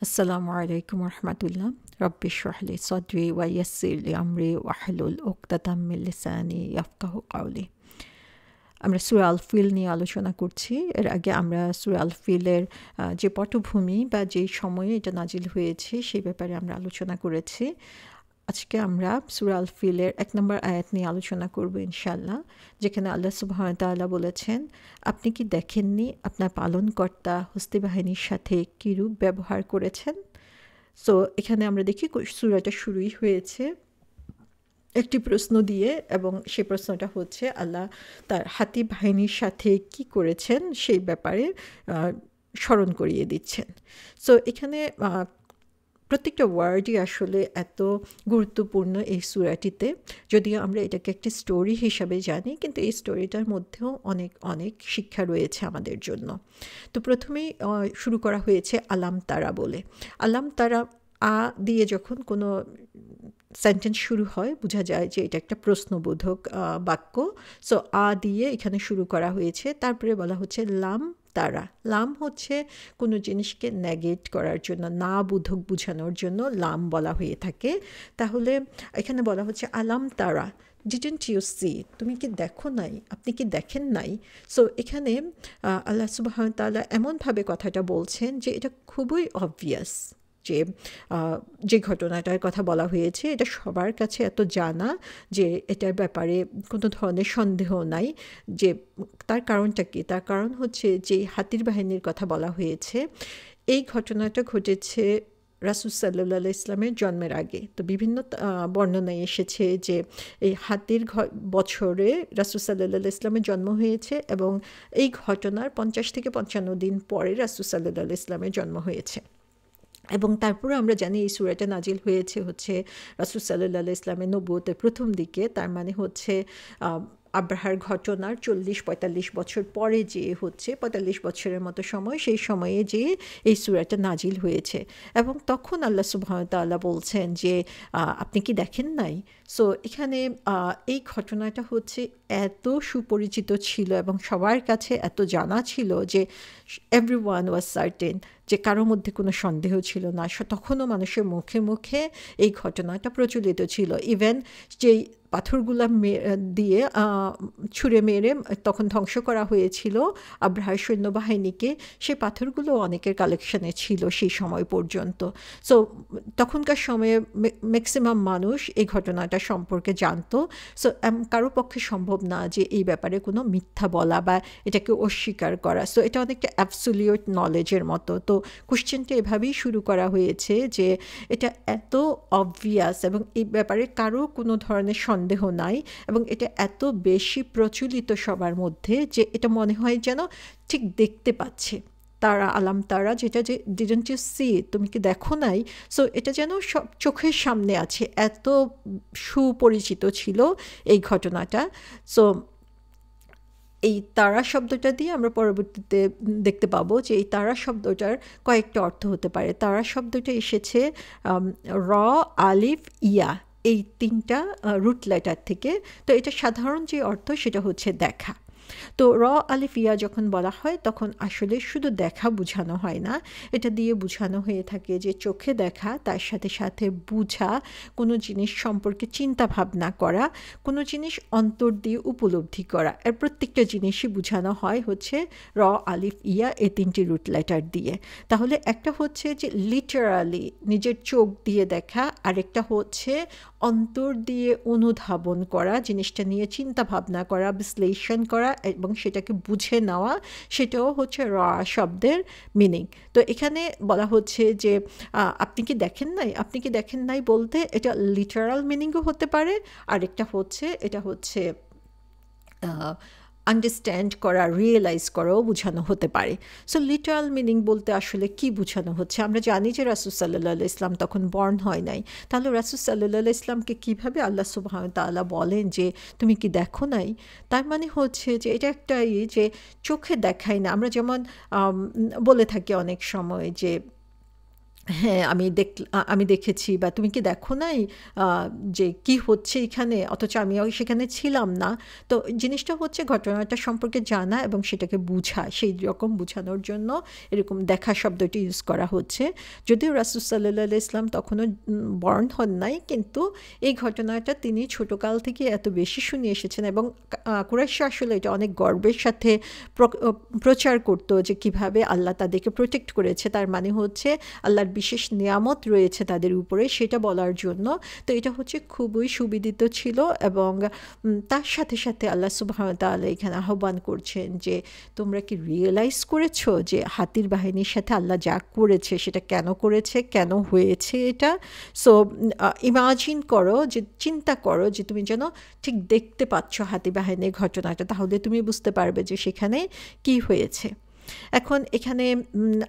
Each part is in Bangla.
আসসালামু আলাইকুম রহমতুল্লাহ রব্বি শরহলি সদরি ওয়াইয়াসিরলি আমরি ওয়াহলুল উকদাতাম মিন লিসানি ইয়াফকাহু কাওলি। আমরা সূরা আল ফিল নিয়ে আলোচনা করছি। এর আগে আমরা সূরা আল ফিলের যে পটভূমি বা যেই সময়ে এটা নাজিল হয়েছে সেই ব্যাপারে আমরা আলোচনা করেছি। আজকে আমরা সূরা আল ফিলের ১ নম্বর আয়াত নিয়ে আলোচনা করব ইনশাআল্লাহ, যেখানে আল্লাহ সুবহানাহু ওয়া তাআলা বলেছেন, আপনি কি দেখেননি আপনার পালনকর্তা হস্তি বাহিনীর সাথে কিরূপ ব্যবহার করেছেন। সো এখানে আমরা দেখি সূরাটা শুরুই হয়েছে একটি প্রশ্ন দিয়ে, এবং সেই প্রশ্নটা হচ্ছে আল্লাহ তার হাতি বাহিনীর সাথে কি করেছেন সেই ব্যাপারে স্মরণ করিয়ে দিচ্ছেন। সো এখানে প্রত্যেকটা ওয়ার্ডই আসলে এত গুরুত্বপূর্ণ এই সূরাটিতে, যদিও আমরা এটাকে একটি স্টোরি হিসাবে জানি, কিন্তু এই স্টোরিটার মধ্যেও অনেক অনেক শিক্ষা রয়েছে আমাদের জন্য। তো প্রথমেই শুরু করা হয়েছে আলাম তারা বলে। আলাম তারা আ দিয়ে যখন কোনো সেন্টেন্স শুরু হয় বোঝা যায় যে এটা একটা প্রশ্নবোধক বাক্য। সো আ দিয়ে এখানে শুরু করা হয়েছে, তারপরে বলা হচ্ছে লাম তারা। লাম হচ্ছে কোনো জিনিসকে নেগেট করার জন্য, না বোধক বোঝানোর জন্য লাম বলা হয়ে থাকে। তাহলে এখানে বলা হচ্ছে আলাম তারা, ডিডন্ট ইউ সি, তুমি কি দেখো নাই, আপনি কি দেখেন নাই। সো এখানে আল্লাহ সুবহানাহু ওয়া তাআলা এমনভাবে কথাটা বলছেন যে এটা খুবই অবভিয়াস যে ঘটনাটার কথা বলা হয়েছে এটা সবার কাছে এত জানা যে এটার ব্যাপারে কোনো ধরনের সন্দেহ নাই। যে তার কারণটা কি? তার কারণ হচ্ছে যে হাতির বাহিনীর কথা বলা হয়েছে, এই ঘটনাটা ঘটেছে রাসূল সাল্লাল্লাহু আলাইহি ইসলামের জন্মের আগে। তো বিভিন্ন বর্ণনায় এসেছে যে এই হাতির বছরে রাসূল সাল্লাল্লাহু আলাইহি ইসলামের জন্ম হয়েছে, এবং এই ঘটনার ৫০ থেকে ৫৫ দিন পরে রাসূল সাল্লাল্লাহু আলাইহি ইসলামের জন্ম হয়েছে। এবং তারপরে আমরা জানি এই সূরাটা নাজিল হয়েছে হচ্ছে রাসূল সাল্লাল্লাহু আলাইহি ইসলামের নবুয়তের প্রথম দিকে। তার মানে হচ্ছে আব্রাহার ঘটনার ৪০-৪৫ বছর পরে যে হচ্ছে ৪৫ বছরের মতো সময়, সেই সময়ে যে এই সূরাটা নাজিল হয়েছে। এবং তখন আল্লাহ সুবহানাহু ওয়া তাআলা বলছেন যে আপনি কি দেখেন নাই। সো এখানে এই ঘটনাটা হচ্ছে এত সুপরিচিত ছিল এবং সবার কাছে এত জানা ছিল যে এভরিওয়ান ওয়াজ সার্টেন, যে কারোর মধ্যে কোনো সন্দেহ ছিল না। তখনও মানুষের মুখে মুখে এই ঘটনাটা প্রচলিত ছিল। ইভেন যেই পাথরগুলা দিয়ে ছুঁড়ে মেরে তখন ধ্বংস করা হয়েছিল আব্রাহার সৈন্যবাহিনীকে, সেই পাথরগুলো অনেকের কালেকশানে ছিল সেই সময় পর্যন্ত। সো তখনকার সময়ে ম্যাক্সিমাম মানুষ এই ঘটনাটা সম্পর্কে জানতো। সো কারো পক্ষে সম্ভব না যে এই ব্যাপারে কোনো মিথ্যা বলা বা এটাকে অস্বীকার করা। সো এটা অনেকটা অ্যাবসোলিউট নলেজের মতো। তো কোশ্চেনটা এভাবেই শুরু করা হয়েছে যে এটা এত অবভিয়াস এবং এই ব্যাপারে কারো কোনো ধরনের সন্দেহ নাই, এবং এটা এত বেশি প্রচলিত সবার মধ্যে যে এটা মনে হয় যেন ঠিক দেখতে পাচ্ছে। তারা আলাম তারা, যেটা যে ডিডন্ট ইউ সি, তুমি কি দেখো নাই। সো এটা যেন সব চোখের সামনে আছে, এত সুপরিচিত ছিল এই ঘটনাটা। সো এই তারা শব্দটা দিয়ে আমরা পরবর্তীতে দেখতে পাবো যে এই তারা শব্দটার কয়েকটা অর্থ হতে পারে। তারা শব্দটা এসেছে র, আলিফ, ইয়া, এই ৩টা রুট লেটার থেকে। তো এটা সাধারণ যে অর্থ সেটা হচ্ছে দেখা। তো র, আলিফ, ইয়া যখন বলা হয় তখন আসলে শুধু দেখা বোঝানো হয় না, এটা দিয়ে বোঝানো হয়ে থাকে যে চোখে দেখা, তার সাথে সাথে বুঝা, কোনো জিনিস সম্পর্কে চিন্তা ভাবনা করা, কোনো জিনিস অন্তর দিয়ে উপলব্ধি করা। এর প্রত্যেকটা জিনিসই বোঝানো হয় হচ্ছে র, আলিফ, ইয়া এই ৩টি রুট লেটার দিয়ে। তাহলে একটা হচ্ছে যে লিটারালি নিজের চোখ দিয়ে দেখা, আরেকটা হচ্ছে অন্তর দিয়ে অনুধাবন করা, জিনিসটা নিয়ে চিন্তা ভাবনা করা, বিশ্লেষণ করা এবং সেটাকে বুঝে নেওয়া, সেটাও হচ্ছে র শব্দের মিনিং। তো এখানে বলা হচ্ছে যে আপনি কি দেখেন নাই, আপনি কি দেখেন নাই বলতে এটা লিটারাল মিনিংও হতে পারে, আরেকটা হচ্ছে এটা হচ্ছে আন্ডারস্ট্যান্ড করা, রিয়েলাইজ করাও বোঝানো হতে পারে। সো লিটারাল মিনিং বলতে আসলে কি বোঝানো হচ্ছে? আমরা জানি যে রাসূল সাল্লাল্লাহু আলাইহি ইসলাম তখন বর্ন হয় নাই। তাহলে রাসূল সাল্লাল্লাহু আলাইহি ইসলামকে কীভাবে আল্লাহ সুবহানাহু ওয়া তাআলা বলেন যে তুমি কি দেখো নাই? তার মানে হচ্ছে যে এটা একটা যে চোখে দেখাই না। আমরা যেমন বলে থাকি অনেক সময় যে হ্যাঁ, আমি দেখেছি, বা তুমি কি দেখো নাই যে কি হচ্ছে এখানে, অথচ আমিও সেখানে ছিলাম না। তো জিনিসটা হচ্ছে ঘটনাটা সম্পর্কে জানা এবং সেটাকে বুঝা, সেই রকম বুঝানোর জন্য এরকম দেখা শব্দটি ইউজ করা হচ্ছে। যদিও রাসূল সাল্লাল্লাহু আলাইহি ওয়াসাল্লাম তখনও বর্ন হন নাই, কিন্তু এই ঘটনাটা তিনি ছোটকাল থেকে এত বেশি শুনে এসেছেন এবং কুরাইশরা আসলে এটা অনেক গর্বের সাথে প্রচার করতো যে কিভাবে আল্লাহ তাদেরকে প্রোটেক্ট করেছে, তার মানে হচ্ছে আল্লাহর বিশেষ নিয়ামত রয়েছে তাদের উপরে, সেটা বলার জন্য। তো এটা হচ্ছে খুবই সুবিদিত ছিল। এবং তার সাথে সাথে আল্লাহ সুবহানাহু ওয়া তাআলা এখানে আহ্বান করছেন যে তোমরা কি রিয়েলাইজ করেছো যে হাতির বাহিনীর সাথে আল্লাহ যা করেছে সেটা কেন করেছে, কেন হয়েছে এটা। সো ইমাজিন করো, যে চিন্তা করো যে তুমি যেন ঠিক দেখতে পাচ্ছ হাতি বাহিনীর ঘটনাটা, তাহলে তুমি বুঝতে পারবে যে সেখানে কি হয়েছে। এখন এখানে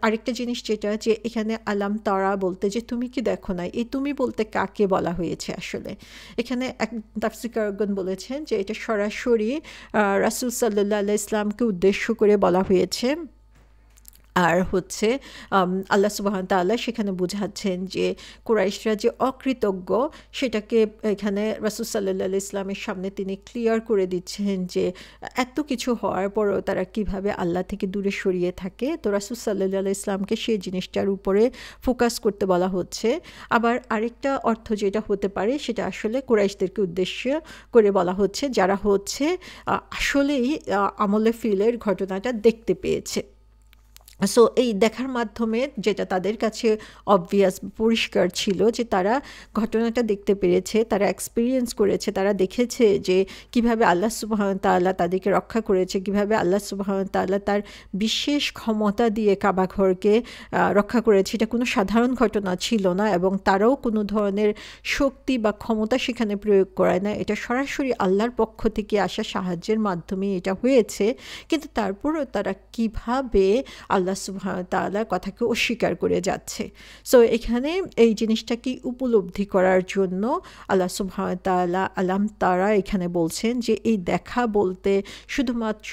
আরেকটা জিনিস যেটা, যে এখানে আলাম তারা বলতে যে তুমি কি দেখো না, এই তুমি বলতে কাকে বলা হয়েছে আসলে। এখানে এক তাফসীরকারগণ বলেছেন যে এটা সরাসরি রাসূল সাল্লাল্লাহু আলাইহি ইসলামকে উদ্দেশ্য করে বলা হয়েছে। আর হচ্ছে আল্লাহ সুবহান তাআলা সেখানে বোঝাচ্ছেন যে কুরাইশরা যে অকৃতজ্ঞ, সেটাকে এখানে রাসূল সাল্লাল্লাহু আলাইহি ইসলামের সামনে তিনি ক্লিয়ার করে দিচ্ছেন যে এত কিছু হওয়ার পরও তারা কিভাবে আল্লাহ থেকে দূরে সরিয়ে থাকে। তো রাসূল সাল্লাল্লাহু আলাইহি ইসলামকে সেই জিনিসটার উপরে ফোকাস করতে বলা হচ্ছে। আবার আরেকটা অর্থ যেটা হতে পারে, সেটা আসলে কুরাইশদেরকে উদ্দেশ্য করে বলা হচ্ছে, যারা হচ্ছে আসলেই আমলে ফিলের ঘটনাটা দেখতে পেয়েছে। সো এই দেখার মাধ্যমে যেটা তাদের কাছে অবভিয়াস, পরিষ্কার ছিল যে তারা ঘটনাটা দেখতে পেরেছে, তারা এক্সপিরিয়েন্স করেছে, তারা দেখেছে যে কিভাবে আল্লাহ সুবহানাহু ওয়া তাআলা তাদেরকে রক্ষা করেছে, কিভাবে আল্লাহ সুবহানাহু ওয়া তাআলা তার বিশেষ ক্ষমতা দিয়ে কাবা ঘরকে রক্ষা করেছে। এটা কোনো সাধারণ ঘটনা ছিল না, এবং তারাও কোনো ধরনের শক্তি বা ক্ষমতা সেখানে প্রয়োগ করে না, এটা সরাসরি আল্লাহর পক্ষ থেকে আসা সাহায্যের মাধ্যমে এটা হয়েছে। কিন্তু তারপরও তারা কিভাবে আল্লাহ সুবহানাহু ওয়া তাআলার কথাকে অস্বীকার করে যাচ্ছে। সো এখানে এই জিনিসটাকে উপলব্ধি করার জন্য আল্লাহ সুবহানাহু ওয়া তাআলা আলাম তারা এখানে বলছেন যে এই দেখা বলতে শুধুমাত্র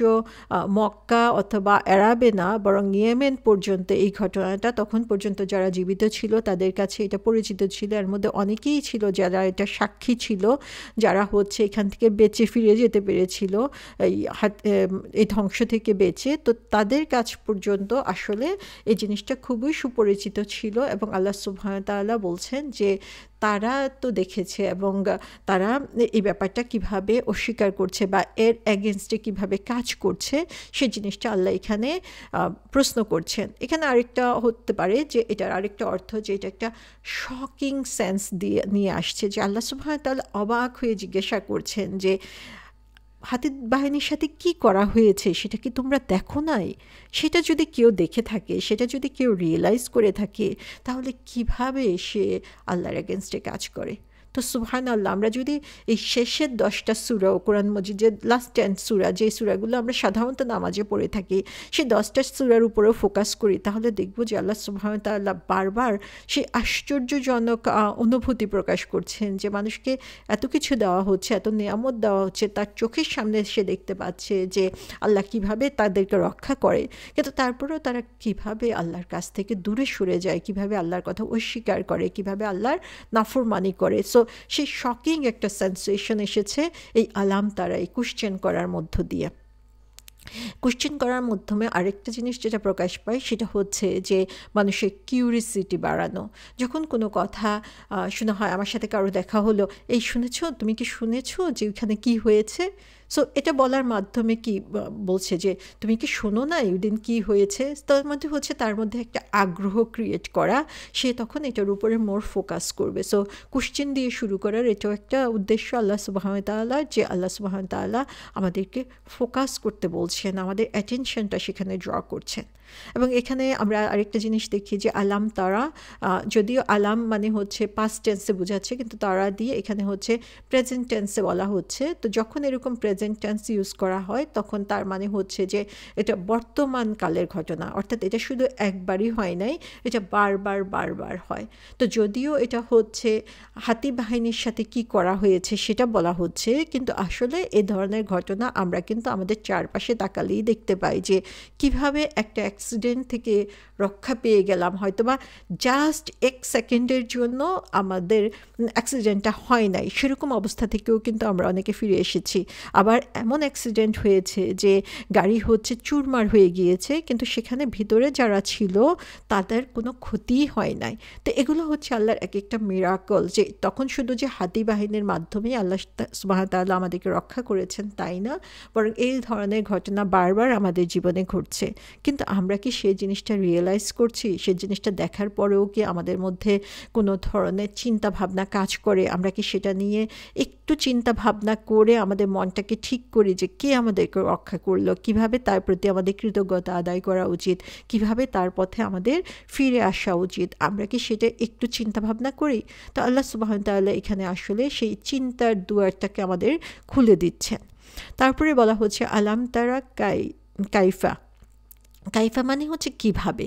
মক্কা অথবা আরবে না, বরং ইয়েমেন পর্যন্ত এই ঘটনাটা, তখন পর্যন্ত যারা জীবিত ছিল তাদের কাছে এটা পরিচিত ছিল। এর মধ্যে অনেকেই ছিল যারা এটা সাক্ষী ছিল, যারা হচ্ছে এখান থেকে বেঁচে ফিরে যেতে পেরেছিল এই ধ্বংস থেকে বেঁচে। তো তাদের কাছ পর্যন্ত আসলে এই জিনিসটা খুবই সুপরিচিত ছিল। এবং আল্লাহ সুবহানাহু ওয়া তাআলা বলছেন যে তারা তো দেখেছে, এবং তারা এই ব্যাপারটা কিভাবে অস্বীকার করছে বা এর এগেনস্টে কিভাবে কাজ করছে, সেই জিনিসটা আল্লাহ এখানে প্রশ্ন করছেন। এখানে আরেকটা হতে পারে যে এটার আরেকটা অর্থ, যে এটা একটা শকিং সেন্স দিয়ে নিয়ে আসছে, যে আল্লাহ সুবহানাহু ওয়া তাআলা অবাক হয়ে জিজ্ঞাসা করছেন যে হাতি বাহিনীর সাথে কি করা হয়েছে সেটা কি তোমরা দেখো নাই? সেটা যদি কেউ দেখে থাকে, সেটা যদি কেউ রিয়েলাইজ করে থাকে, তাহলে কিভাবে সে আল্লাহর এগেনস্টে কাজ করে। তো সুবহানাল্লাহ, আমরা যদি এই শেষের 10টা সূরা ও কোরআন মজিদের লাস্ট 10 সূরা, যে সূরাগুলো আমরা সাধারণত নামাজে পড়ে থাকি, সেই 10টা সূরার উপরেও ফোকাস করি, তাহলে দেখব যে আল্লাহ সুবহানাহু ওয়া তাআলা বারবার সেই আশ্চর্যজনক অনুভূতি প্রকাশ করছেন যে মানুষকে এত কিছু দেওয়া হচ্ছে, এত নিয়ামত দেওয়া হচ্ছে, তার চোখের সামনে সে দেখতে পাচ্ছে যে আল্লাহ কিভাবে তাদেরকে রক্ষা করে, কিন্তু তারপরেও তারা কিভাবে আল্লাহর কাছ থেকে দূরে সরে যায়, কিভাবে আল্লাহর কথা অস্বীকার করে, কিভাবে আল্লাহর নাফরমানি করে। সো সেই শকিং একটা সেন্সেশন এসেছে এই আলাম তারা, এই কোশ্চেন করার মধ্য দিয়ে। কোশ্চেন করার মাধ্যমে আরেকটা জিনিস যেটা প্রকাশ পায়, সেটা হচ্ছে যে মানুষের কিউরিসিটি বাড়ানো। যখন কোনো কথা শোনা হয়, আমার সাথে কারো দেখা হলো, এই শুনেছো, তুমি কি শুনেছো যে ওইখানে কি হয়েছে? সো এটা বলার মাধ্যমে কি বলছে যে তুমি কি শোনো না ওই দিন কী হয়েছে? তার মধ্যে হচ্ছে তার মধ্যে একটা আগ্রহ ক্রিয়েট করা, সে তখন এটার উপরে মোর ফোকাস করবে। সো কোশ্চেন দিয়ে শুরু করার এটাও একটা উদ্দেশ্য আল্লাহ সুবহানাহু ওয়া তাআলার, যে আল্লাহ সুবহানাহু ওয়া তাআলা আমাদেরকে ফোকাস করতে বলছেন, আমাদের অ্যাটেনশনটা সেখানে ড্র করছেন। এবং এখানে আমরা আরেকটা জিনিস দেখি যে আলাম তারা, যদিও আলাম মানে হচ্ছে পাস্ট টেন্সে বোঝাচ্ছে, কিন্তু তারা দিয়ে এখানে হচ্ছে প্রেজেন্ট টেন্সে বলা হচ্ছে। তো যখন এরকম প্রেজেন্ট টেন্স ইউজ করা হয়, তখন তার মানে হচ্ছে যে এটা বর্তমান কালের ঘটনা, অর্থাৎ এটা শুধু একবারই হয় নাই, এটা বারবার বারবার হয়। তো যদিও এটা হচ্ছে হাতি বাহিনীর সাথে কি করা হয়েছে সেটা বলা হচ্ছে, কিন্তু আসলে এ ধরনের ঘটনা আমরা কিন্তু আমাদের চারপাশে তাকালেই দেখতে পাই যে কিভাবে একটা অ্যাক্সিডেন্ট থেকে রক্ষা পেয়ে গেলাম, হয়তোবা জাস্ট 1 সেকেন্ডের জন্য আমাদের অ্যাক্সিডেন্টটা হয় নাই, সেরকম অবস্থা থেকেও কিন্তু আমরা অনেকে ফিরে এসেছি। আবার এমন অ্যাক্সিডেন্ট হয়েছে যে গাড়ি হচ্ছে চুরমার হয়ে গিয়েছে, কিন্তু সেখানে ভিতরে যারা ছিল তাদের কোনো ক্ষতিই হয় নাই। তো এগুলো হচ্ছে আল্লাহর এক একটা মিরাকল, যে তখন শুধু যে হাতি বাহিনীর মাধ্যমেই আল্লাহ সুবহানাহু ওয়া তাআলা আমাদেরকে রক্ষা করেছেন তাই না, বরং এই ধরনের ঘটনা বারবার আমাদের জীবনে ঘটছে। কিন্তু আমরা কি সেই জিনিসটা রিয়েলাইজ করছি? সেই জিনিসটা দেখার পরেও কি আমাদের মধ্যে কোনো ধরনের চিন্তা ভাবনা কাজ করে? আমরা কি সেটা নিয়ে একটু চিন্তা ভাবনা করে আমাদের মনটাকে ঠিক করি যে কে আমাদেরকে রক্ষা করলো, কিভাবে তার প্রতি আমাদের কৃতজ্ঞতা আদায় করা উচিত, কিভাবে তার পথে আমাদের ফিরে আসা উচিত? আমরা কি সেটা একটু চিন্তা ভাবনা করি? তো আল্লাহ সুবহানাহু ওয়া তাআলা এখানে আসলে সেই চিন্তার দুয়ারটাকে আমাদের খুলে দিচ্ছেন। তারপরে বলা হচ্ছে আলাম তারা কাইফা। কাইফা মানে হচ্ছে কিভাবে।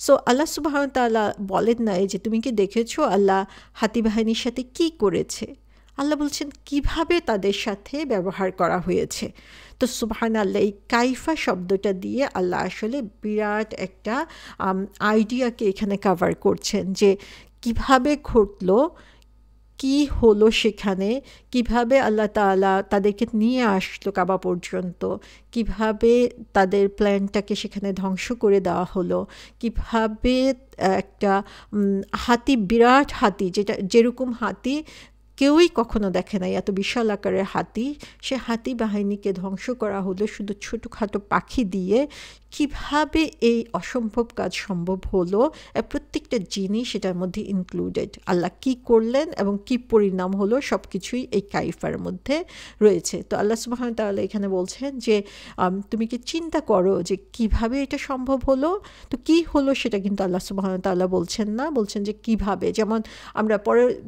সো আল্লাহ সুবহানাহু ওয়া তাআলা বলেন নাই যে তুমি কি দেখেছো আল্লাহ হাতি বাহিনীর সাথে কি করেছে, আল্লাহ বলছেন কিভাবে তাদের সাথে ব্যবহার করা হয়েছে। তো সুবহানাল্লাহ, এই কাইফা শব্দটা দিয়ে আল্লাহ আসলে বিরাট একটা আইডিয়াকে এখানে কভার করছেন, যে কিভাবে ঘটলো, কি হলো সেখানে, কিভাবে আল্লাহ তাআলা তাদেরকে নিয়ে আসলো কাবা পর্যন্ত, কিভাবে তাদের প্ল্যানটাকে সেখানে ধ্বংস করে দেওয়া হলো, কিভাবে একটা হাতি, বিরাট হাতি, যেরকম হাতি কেউই কখনো দেখে নাই, এত বিশাল আকারের হাতি, সে হাতি বাহিনীকে ধ্বংস করা হলো শুধু ছোটোখাটো পাখি দিয়ে। কিভাবে এই অসম্ভব কাজ সম্ভব হলো, প্রত্যেকটা জিনিস এটার মধ্যে ইনক্লুডেড। আল্লাহ কি করলেন এবং কি পরিণাম হলো, সব কিছুই এই কাইফার মধ্যে রয়েছে। তো আল্লাহ সুবহানাহু ওয়া তাআলা এখানে বলছেন যে তুমি কি চিন্তা করো যে কিভাবে এটা সম্ভব হলো। তো কি হলো সেটা কিন্তু আল্লাহ সুবহানাহু ওয়া তাআলা বলছেন না, বলছেন যে কিভাবে। যেমন আমরা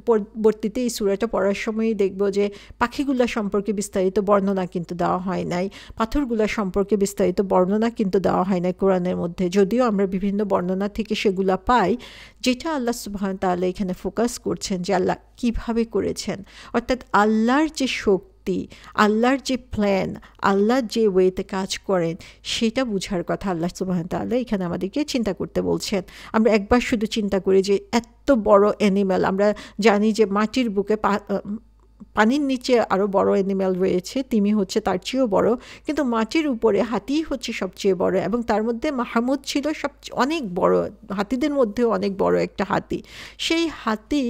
পরবর্তীতে এই সূরাটা পড়ার সময়ই দেখব যে পাখিগুলা সম্পর্কে বিস্তারিত বর্ণনা কিন্তু দেওয়া হয় নাই, পাথরগুলা সম্পর্কে বিস্তারিত বর্ণনা কিন্তু দেওয়া হয় নাই কোরআনের মধ্যে, যদিও আমরা বিভিন্ন বর্ণনা থেকে সেগুলা পাই। যেটা আল্লাহ সুবহানাহু ওয়া তাআলা এখানে ফোকাস করছেন যে আল্লাহ কিভাবে করেছেন, অর্থাৎ আল্লাহর যে শক্তি, আল্লাহর যে প্ল্যান, আল্লাহ যে ওয়েতে কাজ করেন, সেটা বুঝার কথা আল্লাহ সুবহানাহু ওয়া তাআলা এখানে আমাদেরকে চিন্তা করতে বলছেন। আমরা একবার শুধু চিন্তা করি যে এত বড় অ্যানিম্যাল, আমরা জানি যে মাটির বুকে পানির নিচে আরও বড় অ্যানিম্যাল রয়েছে, তিমি হচ্ছে তার চেয়েও বড়, কিন্তু মাটির উপরে হাতি হচ্ছে সবচেয়ে বড়, এবং তার মধ্যে মাহমুদ ছিল অনেক বড়, হাতিদের মধ্যেও অনেক বড় একটা হাতি। সেই হাতি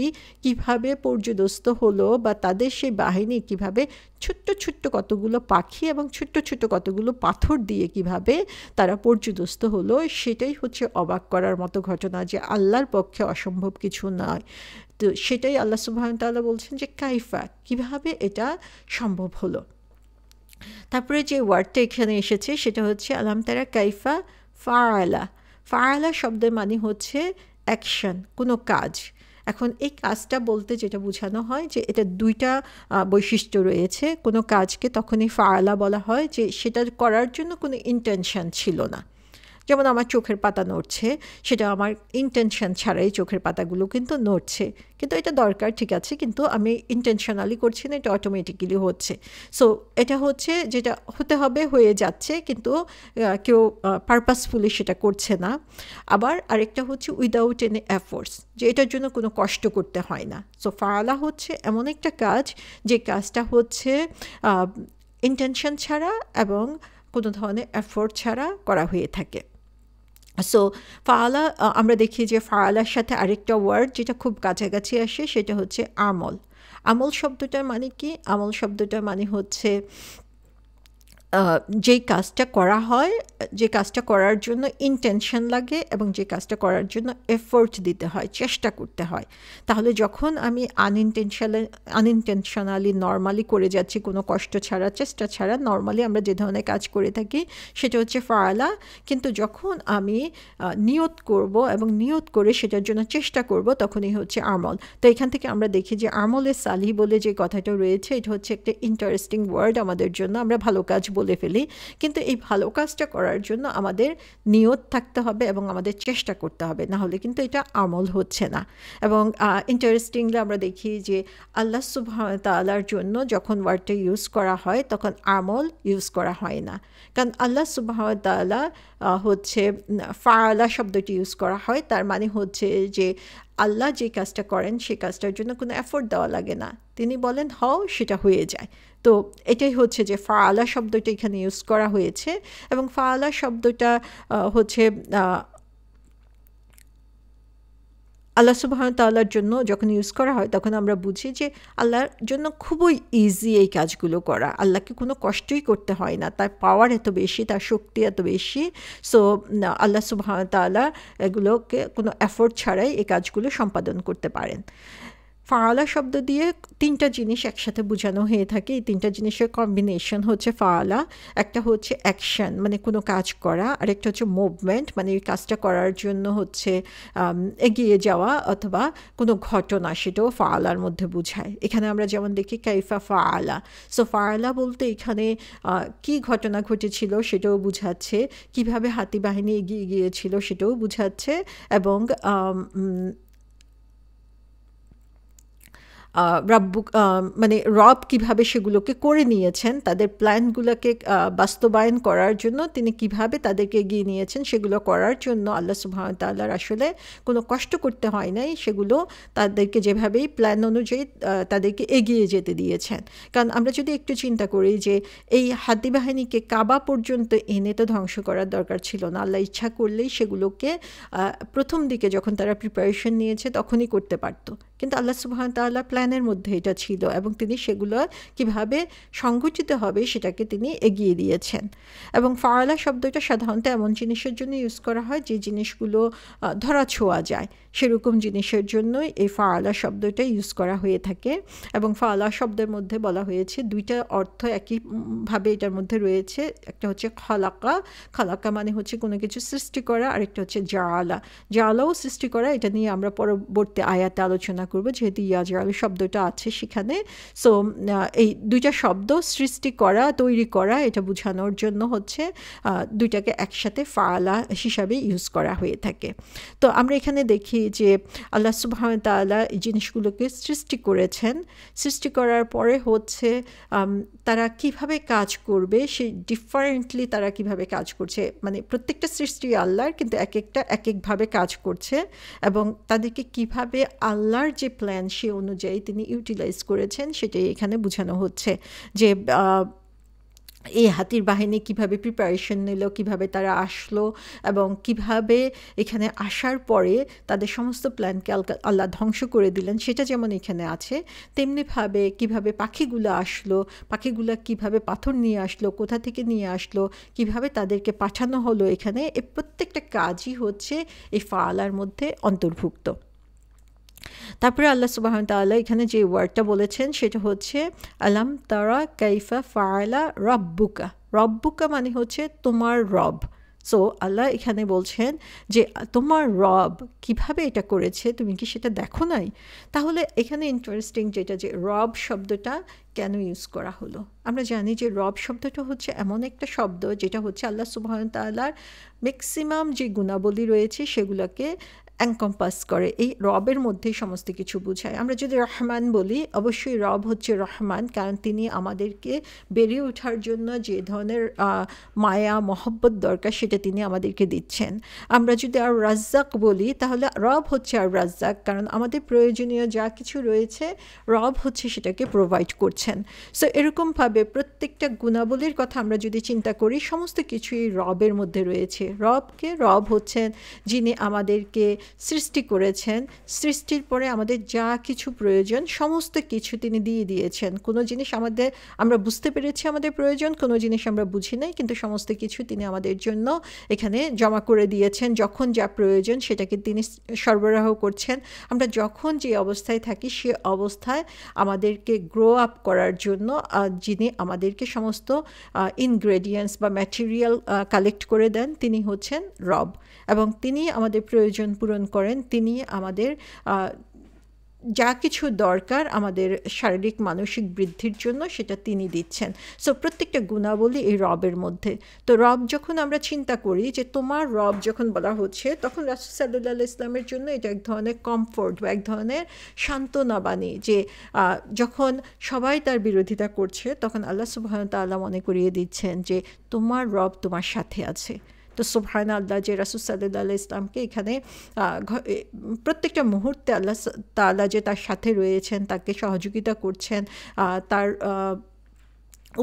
কিভাবে পর্যদস্ত হলো, বা তাদের সেই বাহিনী কিভাবে ছোট্ট ছোট্ট কতগুলো পাখি এবং ছোট্ট ছোট্ট কতগুলো পাথর দিয়ে কিভাবে তারা পর্যদস্ত হলো, সেটাই হচ্ছে অবাক করার মতো ঘটনা, যে আল্লাহর পক্ষে অসম্ভব কিছু নয়। তো সেটাই আল্লাহ সুবহানাহু ওয়া তাআলা বলছেন যে কাইফা, কিভাবে এটা সম্ভব হলো। তারপরে যে ওয়ার্ডটা এখানে এসেছে সেটা হচ্ছে আলাম তারা কাইফা ফাআলা। ফাআলা শব্দের মানে হচ্ছে অ্যাকশন, কোনো কাজ। এখন এই কাজটা বলতে যেটা বোঝানো হয় যে এটা দুইটা বৈশিষ্ট্য রয়েছে। কোনো কাজকে তখনই ফাআলা বলা হয় যে সেটা করার জন্য কোনো ইন্টেনশন ছিল না। যেমন আমার চোখের পাতা নড়ছে, সেটা আমার ইন্টেনশন ছাড়াই চোখের পাতাগুলো কিন্তু নড়ছে, কিন্তু এটা দরকার, ঠিক আছে, কিন্তু আমি ইন্টেনশনালি করছি না, এটা অটোমেটিক্যালি হচ্ছে। সো এটা হচ্ছে যেটা হতে হবে হয়ে যাচ্ছে, কিন্তু কেউ পারপাসফুলি সেটা করছে না। আবার আরেকটা হচ্ছে উইদাউট এনি এফোর্টস, যে এটার জন্য কোনো কষ্ট করতে হয় না। সো ফাআলা হচ্ছে এমন একটা কাজ যে কাজটা হচ্ছে ইন্টেনশন ছাড়া এবং কোনো ধরনের এফোর্ট ছাড়া করা হয়ে থাকে। সো ফাআলা, আমরা দেখি যে ফাআলার সাথে আরেকটা ওয়ার্ড যেটা খুব কাছাকাছি আসে, সেটা হচ্ছে আমল। আমল শব্দটার মানে কি? আমল শব্দটার মানে হচ্ছে যেই কাজটা করা হয়, যে কাজটা করার জন্য ইন্টেনশন লাগে এবং যে কাজটা করার জন্য এফোর্ট দিতে হয়, চেষ্টা করতে হয়। তাহলে যখন আমি আনইনটেনশনালি নর্মালি করে যাচ্ছি, কোনো কষ্ট ছাড়া, চেষ্টা ছাড়া নর্মালি আমরা যে ধরনের কাজ করে থাকি, সেটা হচ্ছে ফাআলা। কিন্তু যখন আমি নিয়ত করব এবং নিয়ত করে সেটার জন্য চেষ্টা করব, তখনই হচ্ছে আমল। তো এখান থেকে আমরা দেখি যে আমলে সালিহ বলে যে কথাটা রয়েছে, এটা হচ্ছে একটা ইন্টারেস্টিং ওয়ার্ড আমাদের জন্য। আমরা ভালো কাজ বলে বলে ফেলি, কিন্তু এই ভালো কাজটা করার জন্য আমাদের নিয়ত থাকতে হবে এবং আমাদের চেষ্টা করতে হবে, না হলে কিন্তু এটা আমল হচ্ছে না। এবং ইন্টারেস্টিংলি আমরা দেখি যে আল্লাহ সুবহানাহু ওয়া তাআলার জন্য যখন ওয়ার্ডটা ইউজ করা হয় তখন আমল ইউজ করা হয় না, কারণ আল্লাহ সুবহানাহু ওয়া তাআলা হচ্ছে ফাআলা শব্দটি ইউজ করা হয়, তার মানে হচ্ছে যে আল্লাহ যে কাজটা করেন সেই কাজটার জন্য কোনো এফোর্ট দেওয়া লাগে না, তিনি বলেন হও, সেটা হয়ে যায়। তো এটাই হচ্ছে যে ফাআলা শব্দটা এখানে ইউজ করা হয়েছে, এবং ফাআলা শব্দটা হচ্ছে আল্লাহ সুবহানাহু ওয়া তাআলার জন্য যখন ইউজ করা হয় তখন আমরা বুঝি যে আল্লাহর জন্য খুবই ইজি এই কাজগুলো করা, আল্লাহকে কোনো কষ্টই করতে হয় না, তার পাওয়ার এত বেশি, তার শক্তি এত বেশি। সো আল্লাহ সুবহানাহু ওয়া তাআলা এগুলোকে কোনো এফোর্ট ছাড়াই এই কাজগুলো সম্পাদন করতে পারেন। ফাআলা শব্দ দিয়ে তিনটা জিনিস একসাথে বোঝানো হয়ে থাকে, এই তিনটা জিনিসের কম্বিনেশন হচ্ছে ফাআলা। একটা হচ্ছে অ্যাকশন, মানে কোনো কাজ করা, আরেকটা হচ্ছে মুভমেন্ট, মানে এই কাজটা করার জন্য হচ্ছে এগিয়ে যাওয়া অথবা কোনো ঘটনা, সেটাও ফাআলার মধ্যে বোঝায়। এখানে আমরা যেমন দেখি কাইফা ফাআলা, সো ফাআলা বলতে এখানে কি ঘটনা ঘটেছিল সেটাও বুঝাচ্ছে, কিভাবে হাতি বাহিনী এগিয়ে গিয়েছিল সেটাও বুঝাচ্ছে, এবং মানে রব কিভাবে সেগুলোকে করে নিয়েছেন, তাদের প্ল্যানগুলোকে বাস্তবায়ন করার জন্য তিনি কিভাবে তাদেরকে এগিয়ে নিয়েছেন, সেগুলো করার জন্য আল্লাহ সুবহানাহু ওয়া তাআলার আসলে কোনো কষ্ট করতে হয় নাই, সেগুলো তাদেরকে যেভাবেই প্ল্যান অনুযায়ী তাদেরকে এগিয়ে যেতে দিয়েছেন। কারণ আমরা যদি একটু চিন্তা করি যে এই হাতি বাহিনীকে কাবা পর্যন্ত এনে তো ধ্বংস করার দরকার ছিল না, আল্লাহ ইচ্ছা করলেই সেগুলোকে প্রথম দিকে যখন তারা প্রিপারেশন নিয়েছে তখনই করতে পারতো, কিন্তু আল্লাহ সুবহানাহু ওয়া তাআলা প্ল্যানের মধ্যে এটা ছিল এবং তিনি সেগুলো কিভাবে সংগঠিত হবে সেটাকে তিনি এগিয়ে দিয়েছেন। এবং ফাআলা শব্দটা সাধারণত এমন জিনিসের জন্য ইউজ করা হয় যে জিনিসগুলো ধরা ছোঁয়া যায়, সেরকম জিনিসের জন্যই এই ফাআলা শব্দটা ইউজ করা হয়ে থাকে। এবং ফাআলা শব্দের মধ্যে বলা হয়েছে দুইটা অর্থ একইভাবে এটার মধ্যে রয়েছে, একটা হচ্ছে খালাকা, খালাকা মানে হচ্ছে কোনো কিছু সৃষ্টি করা, আরেকটা হচ্ছে জাআলা, জাআলাও সৃষ্টি করা, এটা নিয়ে আমরা পরবর্তী আয়াতে আলোচনা করব, যেহেতু ইয়াজআলু শব্দটা আছে সেখানে। সো এই দুইটা শব্দ সৃষ্টি করা, তৈরি করা, এটা বোঝানোর জন্য হচ্ছে দুইটাকে একসাথে ফাআলা হিসাবে ইউজ করা হয়ে থাকে। তো আমরা এখানে দেখি যে আল্লাহ সুবহানাহু ওয়া তাআলা এই জিনিসগুলোকে সৃষ্টি করেছেন, সৃষ্টি করার পরে হচ্ছে তারা কিভাবে কাজ করবে, সেই ডিফারেন্টলি তারা কিভাবে কাজ করছে, মানে প্রত্যেকটা সৃষ্টি আল্লাহর, কিন্তু এক একটা এক একভাবে কাজ করছে, এবং তাদেরকে কিভাবে আল্লাহর যে প্ল্যান সে অনুযায়ী তিনি ইউটিলাইজ করেছেন সেটাই এখানে বোঝানো হচ্ছে। যে এই হাতির বাহিনী কিভাবে প্রিপারেশন নিল, কিভাবে তারা আসলো, এবং কিভাবে এখানে আসার পরে তাদের সমস্ত প্ল্যানকে আল্লাহ ধ্বংস করে দিলেন, সেটা যেমন এখানে আছে, তেমনিভাবে কিভাবে পাখিগুলো আসলো, পাখিগুলো কিভাবে পাথর নিয়ে আসলো, কোথা থেকে নিয়ে আসলো, কিভাবে তাদেরকে পাঠানো হলো এখানে, এই প্রত্যেকটা কাজই হচ্ছে এই ফাআলার মধ্যে অন্তর্ভুক্ত। তারপরে আল্লাহ সুবহানাহু ওয়া তাআলা এখানে যে ওয়ার্ডটা বলেছেন সেটা হচ্ছে আলাম তারা কাইফা ফাআলা রাব্বুকা, রাব্বুকা মানে হচ্ছে তোমার রব। সো আল্লাহ এখানে বলছেন যে তোমার রব কিভাবে এটা করেছে, তুমি কি সেটা দেখো নাই? তাহলে এখানে ইন্টারেস্টিং যেটা, যে রব শব্দটা কেন ইউজ করা হলো। আমরা জানি যে রব শব্দটা হচ্ছে এমন একটা শব্দ যেটা হচ্ছে আল্লাহ সুবহানাহু ওয়া তাআলার ম্যাক্সিমাম যে গুণাবলী রয়েছে সেগুলোকে এনকম্পাস করে, এই রবের মধ্যেই সমস্ত কিছু বোঝায়। আমরা যদি রহমান বলি, অবশ্যই রব হচ্ছে রহমান, কারণ তিনি আমাদেরকে বেড়ে ওঠার জন্য যে ধরনের মায়া মহব্বত দরকার সেটা তিনি আমাদেরকে দিচ্ছেন। আমরা যদি আর রাজ্জাক বলি তাহলে রব হচ্ছে আর রাজ্জাক, কারণ আমাদের প্রয়োজনীয় যা কিছু রয়েছে রব হচ্ছে সেটাকে প্রোভাইড করছেন। সো এরকমভাবে প্রত্যেকটা গুণাবলীর কথা আমরা যদি চিন্তা করি সমস্ত কিছুই রবের মধ্যে রয়েছে। রব হচ্ছেন যিনি আমাদেরকে সৃষ্টি করেছেন, সৃষ্টির পরে আমাদের যা কিছু প্রয়োজন সমস্ত কিছু তিনি দিয়ে দিয়েছেন। কোনো জিনিস আমরা বুঝতে পেরেছি আমাদের প্রয়োজন, কোনো জিনিস আমরা বুঝি নাই, কিন্তু সমস্ত কিছু তিনি আমাদের জন্য এখানে জমা করে দিয়েছেন। যখন যা প্রয়োজন সেটাকে তিনি সরবরাহ করছেন। আমরা যখন যে অবস্থায় থাকি সে অবস্থায় আমাদেরকে গ্রো আপ করার জন্য যিনি আমাদেরকে সমস্ত ইনগ্রেডিয়েন্টস বা ম্যাটেরিয়াল কালেক্ট করে দেন তিনি হচ্ছেন রব, এবং তিনি আমাদের প্রয়োজন পূরণ করেন। তিনি আমাদের যা কিছু দরকার আমাদের শারীরিক মানসিক বৃদ্ধির জন্য সেটা তিনি দিচ্ছেন। সো প্রত্যেকটা গুণাবলী এই রবের মধ্যে। তো রব যখন আমরা চিন্তা করি যে তোমার রব যখন বলা হচ্ছে, তখন রাসূল সাল্লাল্লাহু আলাইহি ওয়াসাল্লামের জন্য এটা এক ধরনের কমফোর্ট বা এক ধরনের সান্ত্বনা বাণী, যে যখন সবাই তার বিরোধিতা করছে তখন আল্লাহ সুবহানাহু ওয়া তাআলা মনে করিয়ে দিচ্ছেন যে তোমার রব তোমার সাথে আছে। তো সুবহানাল্লাহ, যে রাসূল সাল্লাল্লাহু আলাইহি ওয়াসাল্লামকে এখানে প্রত্যেকটা মুহূর্তে আল্লাহ তাআলা যে তার সাথে রয়েছেন, তাকে সহযোগিতা করছেন, তার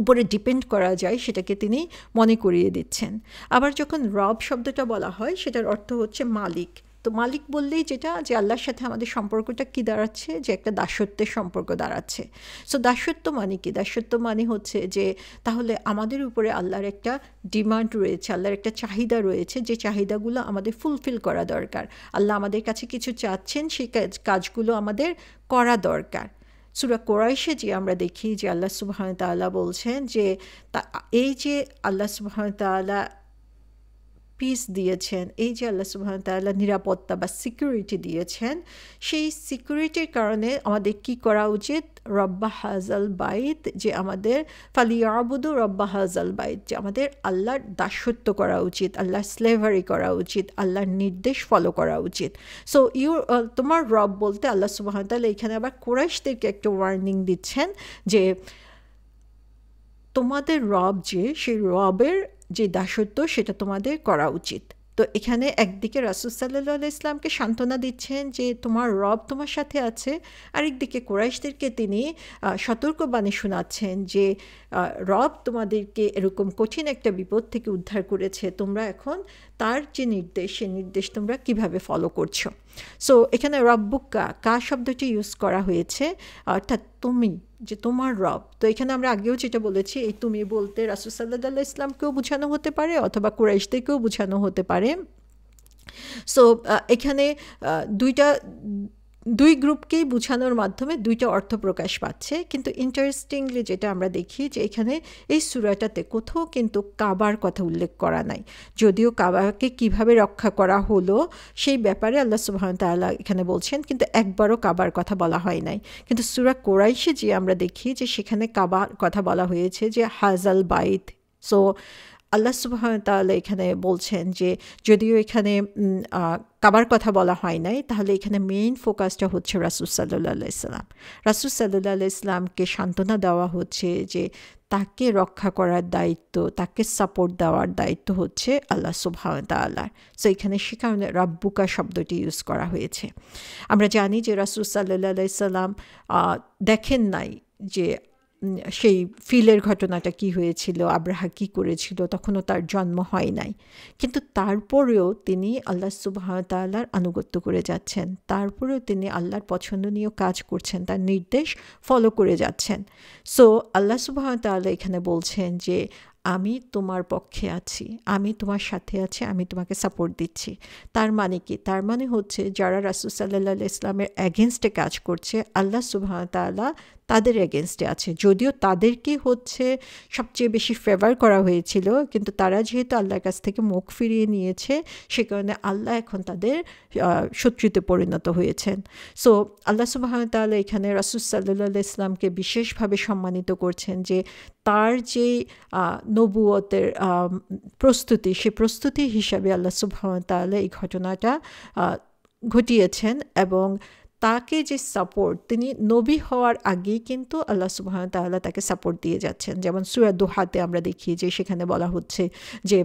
উপরে ডিপেন্ড করা যায় সেটাকে তিনি মনে করিয়ে দিচ্ছেন। আবার যখন রব শব্দটা বলা হয় সেটার অর্থ হচ্ছে মালিক। তো মালিক বললেই যেটা, যে আল্লাহর সাথে আমাদের সম্পর্কটা কি দাঁড়াচ্ছে, যে একটা দাসত্বের সম্পর্ক দাঁড়াচ্ছে। সো দাসত্ব মানে কি? দাসত্ব মানে হচ্ছে যে তাহলে আমাদের উপরে আল্লাহর একটা ডিমান্ড রয়েছে, আল্লাহর একটা চাহিদা রয়েছে, যে চাহিদাগুলো আমাদের ফুলফিল করা দরকার। আল্লাহ আমাদের কাছে কিছু চাচ্ছেন, সেই কাজগুলো আমাদের করা দরকার। সূরা কোরাইশে যে আমরা দেখি যে আল্লাহ সুবহানাহু ওয়া তাআলা বলছেন যে এই যে আল্লাহ সুবহানাহু ওয়া তাআলা পিস দিয়েছেন, এই যে আল্লাহ সুবহানাহু ওয়া তাআলা নিরাপত্তা বা সিকিউরিটি দিয়েছেন, সেই সিকিউরিটির কারণে আমাদের কি করা উচিত? রব্বা হাজাল বাইত, যে আমাদের ফালিয়াবুদু রব্বা হাজাল বাইত, যে আমাদের আল্লাহর দাসত্ব করা উচিত, আল্লাহর স্লেভারি করা উচিত, আল্লাহর নির্দেশ ফলো করা উচিত। সো তোমার রব বলতে আল্লাহ সুবহানাহু ওয়া তাআলা এখানে আবার কুরাইশদেরকে একটা ওয়ার্নিং দিচ্ছেন যে তোমাদের রব যে, সেই রবের যে দাসত্ব সেটা তোমাদের করা উচিত। তো এখানে একদিকে রাসূল সাল্লাল্লাহু আলাইহি ওয়াসাল্লামকে সান্ত্বনা দিচ্ছেন যে তোমার রব তোমার সাথে আছে, আরেকদিকে কুরাইশদেরকে তিনি সতর্কবাণী শোনাচ্ছেন যে রব তোমাদেরকে এরকম কঠিন একটা বিপদ থেকে উদ্ধার করেছে, তোমরা এখন তার যে নির্দেশ, সেই নির্দেশ তোমরা কিভাবে ফলো করছো। সো এখানে রব্বুকা, কা শব্দটি ইউজ করা হয়েছে, অর্থাৎ তুমি, যে তোমার রব। তো এখানে আমরা আগেও যেটা বলেছি, এই তুমি বলতে রাসূল সাল্লাল্লাহু আলাইহি ওয়াসাল্লামকেও বোঝানো হতে পারে অথবা কুরাইশদেরকেও বোঝানো হতে পারে। সো এখানে দুই গ্রুপকেই বোঝানোর মাধ্যমে দুইটা অর্থ প্রকাশ পাচ্ছে। কিন্তু ইন্টারেস্টিংলি যেটা আমরা দেখি যে এখানে এই সূরাটাতে কোথাও কিন্তু কাবার কথা উল্লেখ করা নাই, যদিও কাবাকে কিভাবে রক্ষা করা হলো সেই ব্যাপারে আল্লাহ সুবহানাহু ওয়া তাআলা এখানে বলছেন, কিন্তু একবারও কাবার কথা বলা হয় নাই। কিন্তু সূরা কোরাইশে যে আমরা দেখি যে সেখানে কাবার কথা বলা হয়েছে, যে হাজাল বাইত। সো আল্লাহ সুবহানাহু ওয়া তাআলা এখানে বলছেন যে যদিও এখানে কাবার কথা বলা হয় নাই, তাহলে এখানে মেইন ফোকাসটা হচ্ছে রাসূল সাল্লাল্লাহু আলাইহি ওয়াসাল্লাম। রাসূল সাল্লাল্লাহু আলাইহি ওয়াসাল্লামকে সান্ত্বনা দেওয়া হচ্ছে যে তাকে রক্ষা করার দায়িত্ব, তাকে সাপোর্ট দেওয়ার দায়িত্ব হচ্ছে আল্লাহ সুবহানাহু ওয়া তাআলার। সো এখানে সে কারণে রাব্বুকা শব্দটি ইউজ করা হয়েছে। আমরা জানি যে রাসূল সাল্লাল্লাহু আলাইহি ওয়াসাল্লাম দেখেন নাই যে সেই ফিলের ঘটনাটা কি হয়েছিল, আব্রাহা কি করেছিল, তখনও তার জন্ম হয় নাই। কিন্তু তারপরেও তিনি আল্লাহ সুবহানাহু ওয়া তাআলার আনুগত্য করে যাচ্ছেন, তারপরেও তিনি আল্লাহর পছন্দনীয় কাজ করছেন, তার নির্দেশ ফলো করে যাচ্ছেন। সো আল্লাহ সুবহানাহু ওয়া তাআলা এখানে বলছেন যে আমি তোমার পক্ষে আছি, আমি তোমার সাথে আছি, আমি তোমাকে সাপোর্ট দিচ্ছি। তার মানে কি? তার মানে হচ্ছে যারা রাসূল সাল্লাল্লাহু আলাইহি ওয়াসাল্লামের এগেনস্টে কাজ করছে, আল্লাহ সুবহানাহু ওয়া তাআলা তাদের এগেনস্টে আছে। যদিও তাদেরকে হচ্ছে সবচেয়ে বেশি ফেভার করা হয়েছিল, কিন্তু তারা যেহেতু আল্লাহর কাছ থেকে মুখ ফিরিয়ে নিয়েছে, সে কারণে আল্লাহ এখন তাদের শত্রুতে পরিণত হয়েছেন। সো আল্লাহ সুবহানাহু ওয়া তাআলা এখানে রাসূল সাল্লাল্লাহু আলাইহি ওয়াসাল্লামকে বিশেষভাবে সম্মানিত করছেন যে তার যে নবুয়তের প্রস্তুতি, সে প্রস্তুতি হিসাবে আল্লাহ সুবহানাহু ওয়া তাআলা এই ঘটনাটা ঘটিয়েছেন। এবং তাকে যে সাপোর্ট, তিনি নবী হওয়ার আগেই কিন্তু আল্লাহ সুবহানাহু ওয়া তাআলা তাকে সাপোর্ট দিয়ে যাচ্ছেন। যেমন সূরা দোহাতে আমরা দেখি যে সেখানে বলা হচ্ছে যে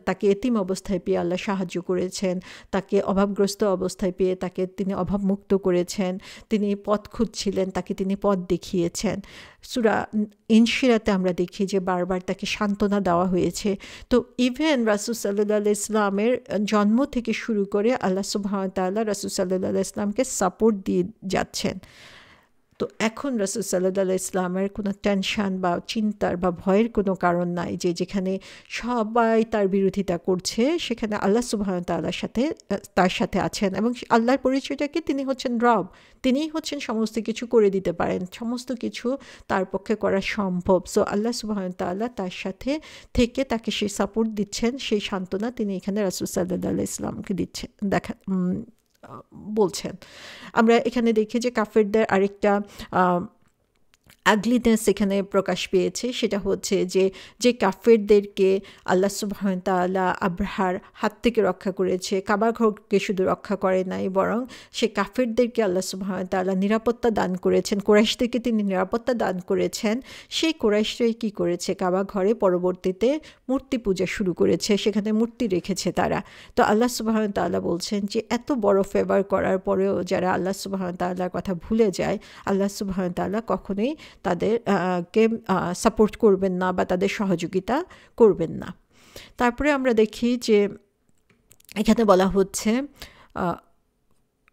তাকে এতিম অবস্থায় পেয়ে আল্লাহ সাহায্য করেছেন, তাকে অভাবগ্রস্ত অবস্থায় পেয়ে তাকে তিনি অভাবমুক্ত করেছেন, তিনি পথ খুঁজছিলেন, তাকে তিনি পথ দেখিয়েছেন। সূরা ইনশিরাতে আমরা দেখি যে বারবার তাকে সান্ত্বনা দেওয়া হয়েছে। তো ইভেন রাসূল সাল্লাল্লাহু আলাইহি ওয়াসাল্লামের জন্ম থেকে শুরু করে আল্লাহ সুবহানাহু ওয়া তাআলা রাসূল সাল্লাল্লাহু আলাইহি ওয়াসাল্লামকে সাপোর্ট দিয়ে যাচ্ছেন। তো এখন রাসূল সাল্লাল্লাহু আলাইহি ওয়াসাল্লামের কোনো টেনশন বা চিন্তার বা ভয়ের কোনো কারণ নাই, যে যেখানে সবাই তার বিরোধিতা করছে সেখানে আল্লাহ সুবহানাহু ওয়া তাআলার সাথে তার সাথে আছেন। এবং আল্লাহর পরিচয়টাকে তিনি হচ্ছেন রব, তিনিই হচ্ছেন সমস্ত কিছু করে দিতে পারেন, সমস্ত কিছু তার পক্ষে করা সম্ভব। সো আল্লাহ সুবহানাহু ওয়া তাআলা তার সাথে থেকে তাকে সেই সাপোর্ট দিচ্ছেন, সেই সান্ত্বনা তিনি এখানে রাসূল সাল্লাল্লাহু আলাইহি ওয়াসাল্লামকে দিচ্ছেন, বলছেন। আমরা এখানে দেখি যে কাফেরদের আরেকটা আগলিনেস এখানে প্রকাশ পেয়েছে, সেটা হচ্ছে যে কাফেরদেরকে আল্লাহ সুবহানাহু ওয়া তাআলা আব্রাহার হাত থেকে রক্ষা করেছে, কাবা ঘরকে শুধু রক্ষা করে নাই, বরং সে কাফেরদেরকে আল্লাহ সুবহানাহু ওয়া তাআলা নিরাপত্তা দান করেছেন, কুরাইশদেরকে তিনি নিরাপত্তা দান করেছেন। সেই কুরাইশরাই কী করেছে, কাবা ঘরে পরবর্তীতে মূর্তি পূজা শুরু করেছে, সেখানে মূর্তি রেখেছে তারা। তো আল্লাহ সুবহানাহু ওয়া তাআলা বলছেন যে এত বড় ফেভার করার পরেও যারা আল্লাহ সুবহানাহু ওয়া তাআলার কথা ভুলে যায়, আল্লাহ সুবহানাহু ওয়া তাআলা কখনোই তাদের কে সাপোর্ট করবেন না বা তাদের সহযোগিতা করবেন না। তারপরে আমরা দেখি যে এখানে বলা হচ্ছে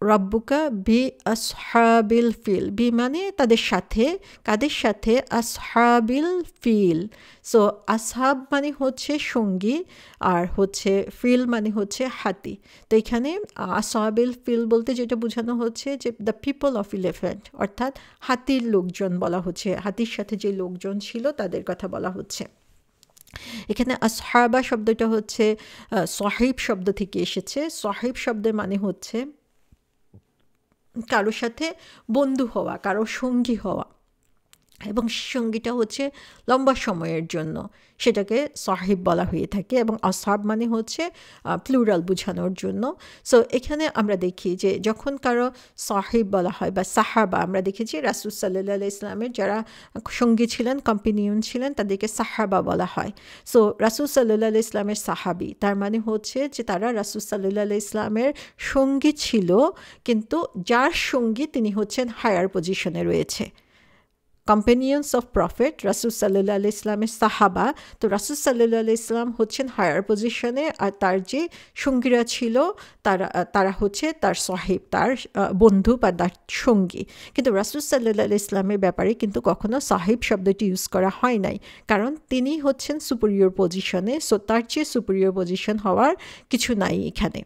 রব্বুকা বি আসহাবিল ফিল, বি মানে তাদের সাথে, কাদের সাথে, আসহাবিল ফিল। সো আসহাব মানে হচ্ছে সঙ্গী, আর হচ্ছে ফিল মানে হচ্ছে হাতি। তো এখানে আসহাবিল ফিল বলতে যেটা বোঝানো হচ্ছে যে দ্য পিপল অফ এলিফ্যান্ট, অর্থাৎ হাতির লোকজন বলা হচ্ছে, হাতির সাথে যে লোকজন ছিল তাদের কথা বলা হচ্ছে। এখানে আসহাবা শব্দটা হচ্ছে সাহিব শব্দ থেকে এসেছে। সাহিব শব্দের মানে হচ্ছে কারোর সাথে বন্ধু হওয়া, কারোর সঙ্গী হওয়া, এবং সঙ্গীটা হচ্ছে লম্বা সময়ের জন্য, সেটাকে সাহিব বলা হয়ে থাকে। এবং আসহাব মানে হচ্ছে প্লুরাল বোঝানোর জন্য। সো এখানে আমরা দেখি যে যখন কারো সাহিব বলা হয় বা সাহাবা, আমরা দেখেছি রাসূল সাল্লাল্লাহু আলাইহি ইসলামের যারা সঙ্গী ছিলেন, কম্পেনিয়ন ছিলেন, তাদেরকে সাহাবা বলা হয়। সো রাসূল সাল্লাল্লাহু আলাইহি ইসলামের সাহাবি, তার মানে হচ্ছে যে তারা রাসূল সাল্লাল্লাহু আলাইহি ইসলামের সঙ্গী ছিল, কিন্তু যার সঙ্গী তিনি হচ্ছেন হায়ার পজিশনে রয়েছে। কম্পেনিয়ন্স অফ প্রফেট রাসূল সাল্লাল্লাহু আলাইহি ইসলামের সাহাবা। তো রাসূল সাল্লাল্লাহু আলাইহি ইসলাম হচ্ছেন হায়ার পজিশনে, আর তার যে সঙ্গীরা ছিল তারা হচ্ছে তার সাহিব, তার বন্ধু বা তার সঙ্গী। কিন্তু রাসূল সাল্লাল্লাহু আলাইহি ইসলামের ব্যাপারে কিন্তু কখনো সাহিব শব্দটি ইউজ করা হয় নাই, কারণ তিনি হচ্ছেন সুপিরিয়র পজিশনে। সো তার চেয়ে সুপিরিয়র পজিশন হওয়ার কিছু নাই এখানে।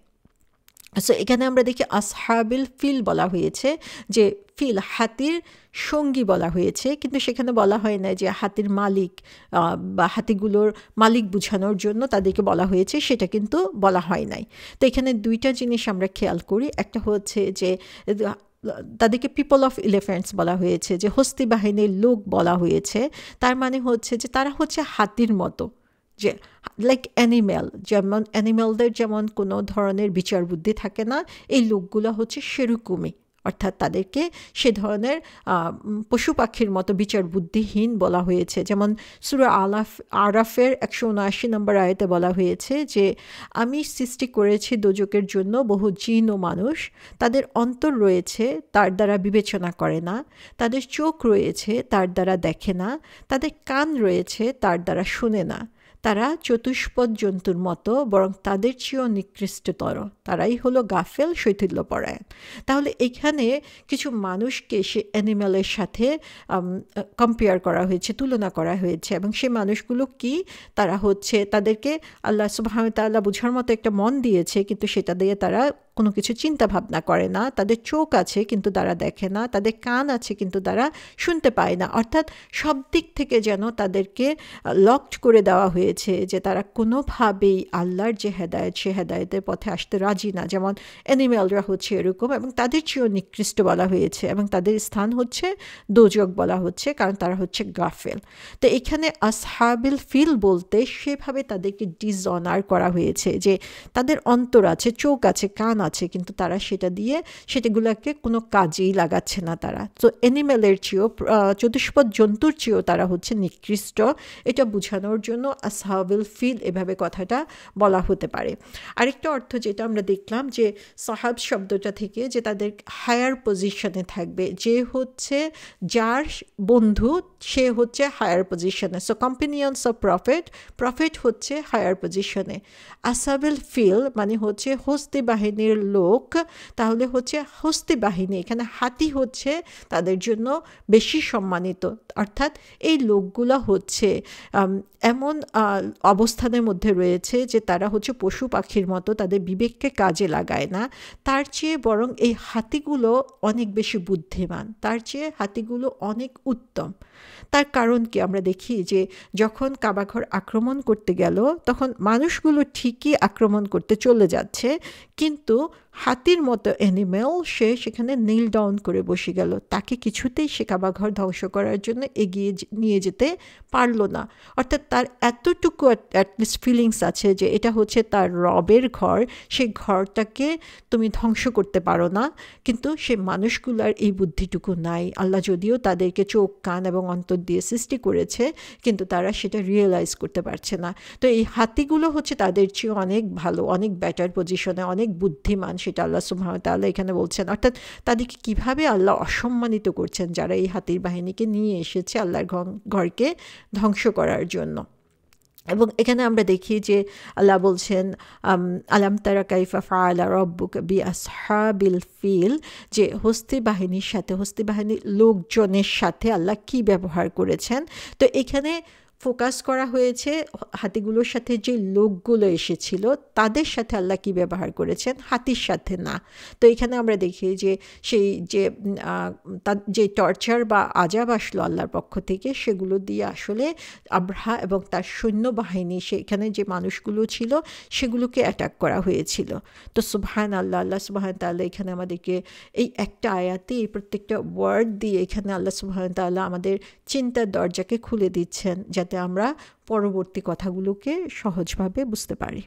সো এখানে আমরা দেখি আসহাবিল ফিল বলা হয়েছে, যে ফিল হাতির সঙ্গী বলা হয়েছে, কিন্তু সেখানে বলা হয় না যে হাতির মালিক বা হাতিগুলোর মালিক বোঝানোর জন্য তাদেরকে বলা হয়েছে, সেটা কিন্তু বলা হয় নাই। তো এখানে দুইটা জিনিস আমরা খেয়াল করি। একটা হচ্ছে যে তাদেরকে পিপল অফ এলিফ্যান্টস বলা হয়েছে, যে হস্তি বাহিনীর লোক বলা হয়েছে। তার মানে হচ্ছে যে তারা হচ্ছে হাতির মতো, যে লাইক অ্যানিম্যাল, যেমন অ্যানিম্যালদের যেমন কোনো ধরনের বিচার বুদ্ধি থাকে না, এই লোকগুলো হচ্ছে সেরকমই, অর্থাৎ তাদেরকে সে ধরনের পশু পাখির মতো বিচার বুদ্ধিহীন বলা হয়েছে। যেমন সূরা আরাফের 179 নম্বর আয়াতে বলা হয়েছে যে আমি সৃষ্টি করেছি দোজকের জন্য বহু জিন ও মানুষ, তাদের অন্তর রয়েছে, তার দ্বারা বিবেচনা করে না, তাদের চোখ রয়েছে, তার দ্বারা দেখে না, তাদের কান রয়েছে, তার দ্বারা শোনে না, তারা চতুষ্পদ জন্তুর মতো, বরং তাদের চেয়েও নিকৃষ্টতর, তারাই হলো গাফেল, শৈথিল্যপরায়ণ। তাহলে এখানে কিছু মানুষকে সে অ্যানিম্যালের সাথে কম্পেয়ার করা হয়েছে, তুলনা করা হয়েছে। এবং সে মানুষগুলো কি, তারা হচ্ছে, তাদেরকে আল্লাহ সুবহানাহু ওয়া তাআলা বোঝার মতো একটা মন দিয়েছে, কিন্তু সেটা দিয়ে তারা কোনো কিছু চিন্তা ভাবনা করে না। তাদের চোখ আছে কিন্তু তারা দেখে না, তাদের কান আছে কিন্তু তারা শুনতে পায় না। অর্থাৎ সব দিক থেকে যেন তাদেরকে লকড করে দেওয়া হয়েছে, যে তারা কোনোভাবেই আল্লাহর যে হেদায়েত, সে হেদায়েতের পথে আসতে রাজি না। যেমন অ্যানিম্যালরা হচ্ছে এরকম, এবং তাদের চেয়েও নিকৃষ্ট বলা হয়েছে, এবং তাদের স্থান হচ্ছে দোজক বলা হচ্ছে, কারণ তারা হচ্ছে গাফেল। তো এখানে আসহাবিল ফিল বলতে সেভাবে তাদেরকে ডিসঅনার করা হয়েছে, যে তাদের অন্তর আছে, চোখ আছে, কান আছে, কিন্তু তারা সেটাগুলোকে কোনো কাজেই লাগাচ্ছে না তারা। তো অ্যানিম্যালের চেয়েও, চতুষ্পদ জন্তুর চেয়েও তারা হচ্ছে নিকৃষ্ট, এটা বোঝানোর জন্য আসহাবিল ফিল এভাবে কথাটা বলা হতে পারে। আরেকটা অর্থ যেটা আমরা দেখলাম, যে সাহাব শব্দটা থেকে, যে তাদের হায়ার পজিশনে থাকবে, যে হচ্ছে যার বন্ধু সে হচ্ছে হায়ার পজিশনে। সো কম্পেনিয়ন্স অফ প্রফেট হচ্ছে হায়ার পজিশনে। আসহাবিল ফিল মানে হচ্ছে হস্তি বাহিনীর লোক, তাহলে হচ্ছে হস্তি বাহিনী, এখানে হাতি হচ্ছে তাদের জন্য বেশি সম্মানিত। অর্থাৎ এই লোকগুলো হচ্ছে এমন অবস্থানের মধ্যে রয়েছে যে তারা হচ্ছে পশু পাখির মতো, তাদের বিবেককে কাজে লাগায় না। তার চেয়ে বরং এই হাতিগুলো অনেক বেশি বুদ্ধিমান, তার চেয়ে হাতিগুলো অনেক উত্তম। তার কারণ কি, আমরা দেখি যে যখন কাবাঘর আক্রমণ করতে গেল, তখন মানুষগুলো ঠিকই আক্রমণ করতে চলে যাচ্ছে, কিন্তু হাতির মতো অ্যানিমেল সে সেখানে নীল ডাউন করে বসে গেল, তাকে কিছুতেই সে কাবা ঘর ধ্বংস করার জন্য এগিয়ে নিয়ে যেতে পারল না। অর্থাৎ তার এতটুকু অ্যাটলিস্ট ফিলিংস আছে যে এটা হচ্ছে তার রবের ঘর, সেই ঘরটাকে তুমি ধ্বংস করতে পারো না। কিন্তু সে মানুষগুলার এই বুদ্ধিটুকু নাই। আল্লাহ যদিও তাদেরকে চোখ কান এবং অন্তর দিয়ে সৃষ্টি করেছে, কিন্তু তারা সেটা রিয়েলাইজ করতে পারছে না। তো এই হাতিগুলো হচ্ছে তাদের চেয়ে অনেক ভালো, অনেক বেটার পজিশনে, অনেক বুদ্ধিমান, সেটা আল্লাহ সুবহানাহু ওয়া তাআলা এখানে বলছেন। অর্থাৎ তাদেরকে কীভাবে আল্লাহ অসম্মানিত করছেন যারা এই হাতির বাহিনীকে নিয়ে এসেছে আল্লাহর ঘরকে ধ্বংস করার জন্য। এবং এখানে আমরা দেখি যে আল্লাহ বলছেন আলাম তারা কাইফা ফাআলা রাব্বুকা বিআসহাবিল ফিল, যে হস্তি বাহিনীর সাথে, হস্তি বাহিনীর লোকজনের সাথে আল্লাহ কি ব্যবহার করেছেন। তো এখানে ফোকাস করা হয়েছে হাতিগুলোর সাথে যে লোকগুলো এসেছিল তাদের সাথে আল্লাহ কি ব্যবহার করেছেন, হাতির সাথে না। তো এখানে আমরা দেখি যে সেই যে যে টর্চার বা আযাব আসলো আল্লাহর পক্ষ থেকে, সেগুলো দিয়ে আসলে আবরাহা এবং তার সৈন্যবাহিনী, সেখানে যে মানুষগুলো ছিল সেগুলোকে অ্যাটাক করা হয়েছিল। তো সুবহান আল্লাহ, আল্লাহ সুবহান তাআলা এখানে আমাদেরকে এই একটা আয়াতে, এই প্রত্যেকটা ওয়ার্ড দিয়ে এখানে আল্লাহ সুবহান তাআলা আমাদের চিন্তার দরজাকে খুলে দিচ্ছেন, যাতে আমরা পরবর্তী কথাগুলোকে সহজভাবে বুঝতে পারি।